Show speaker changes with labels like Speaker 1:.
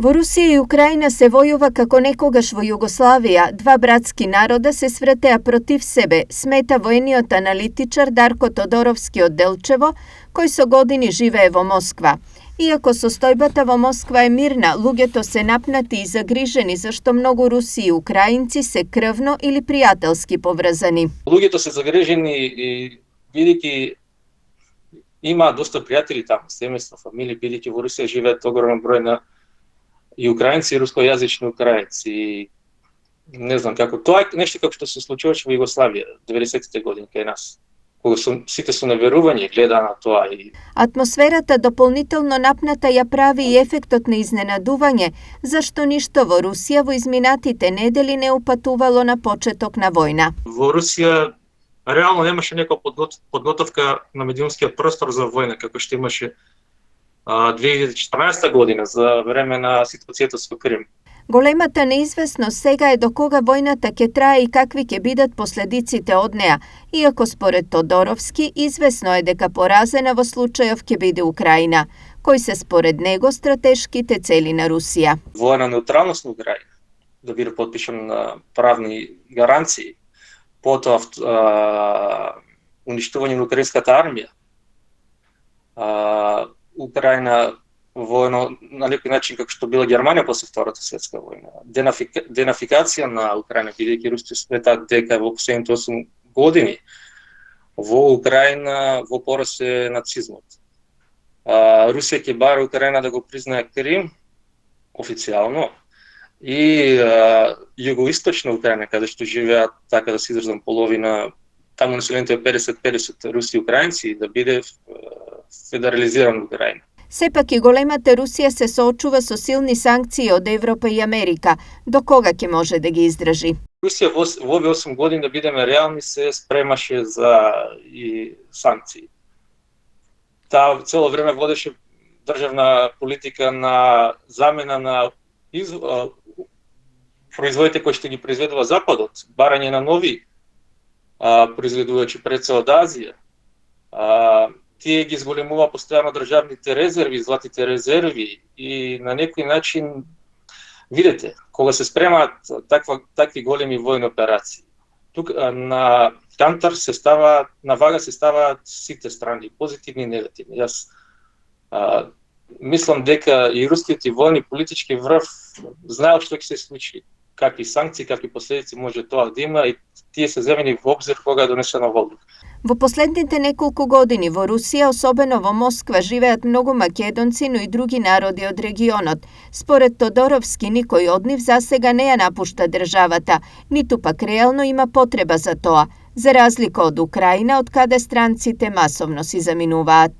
Speaker 1: Во Русија и Украина се војува како некогаш во Југославија, два братски народа се свртеа против себе, смета воениот аналитичар Дарко Тодоровски од Делчево, кој со години живее во Москва. Иако состојбата во Москва е мирна, луѓето се напнати и загрижени зашто многу Руси и украинци се крвно или пријателски поврзани.
Speaker 2: Луѓето се загрижени и бидејќи има доста пријатели таму, семејства, фамилии, бидејќи во Русија живеат огромен број на и украинци, и рускојазични украинци. Не знам како. Тоа е нешто како што се случуваше во Југославија 90-те години кај нас. Кога сите со неверување гледа на тоа и
Speaker 1: атмосферата дополнително напната ја прави и ефектот на изненадување, зашто ништо во Русија во изминатите недели не упатувало на почеток на војна.
Speaker 2: Во Русија реално немаше некоја подготовка на медиумскиот простор за војна, како што имаше 2014 година за време на ситуацијата со Крим.
Speaker 1: Големата неизвестност сега е до кога војната ќе трае и какви ќе бидат последиците од неа, иако според Тодоровски известно е дека поразена во случајов ќе биде Украина, кои се според него стратешките цели на Русија.
Speaker 2: Војна неутралност на Украина, да биде потпишан на правни гаранции, потоа уништување на украинската армија, Украина војно на некој начин како што била Германија после Втората светска војна. Денафикација на Украина, бидејќи Русија сметаат дека во последните 8 години во Украина во порас е нацизмот. Русија ќе бара Украина да го признае Крим официјално и југоисточна Украина, каде што живеат, така да се изразам, половина, таму населението е 50-50 руси и украинци, да биде федерализирана Украина.
Speaker 1: Сепак и големата Русија се соочува со силни санкции од Европа и Америка. До кога ќе може да ги издржи?
Speaker 2: Русија во овие 8 години, да бидеме реални, се спремаше за и санкции. Таа цело време водеше државна политика на замена на производите кои што ги произведува Западот, барање на нови произведувачи пред се од Азија. Тие ги зголемува постојано државните резерви, златите резерви и на некој начин, видете, кога се спремаат такви големи војни операции, тук на кантар се става, на вага се ставаат сите страни, позитивни и негативни. Јас мислам дека и рускиот и војни политички врв знаел што ќе се случи, какви санкции, какви последици може тоа да има и тие се земени во обзир кога е донесена одлука.
Speaker 1: Во последните неколку години во Русија, особено во Москва, живеат многу македонци, но и други народи од регионот. Според Тодоровски, никој од нив засега не ја напушта државата, ниту пак реално има потреба за тоа, за разлика од Украина, од каде странците масовно си заминуваат.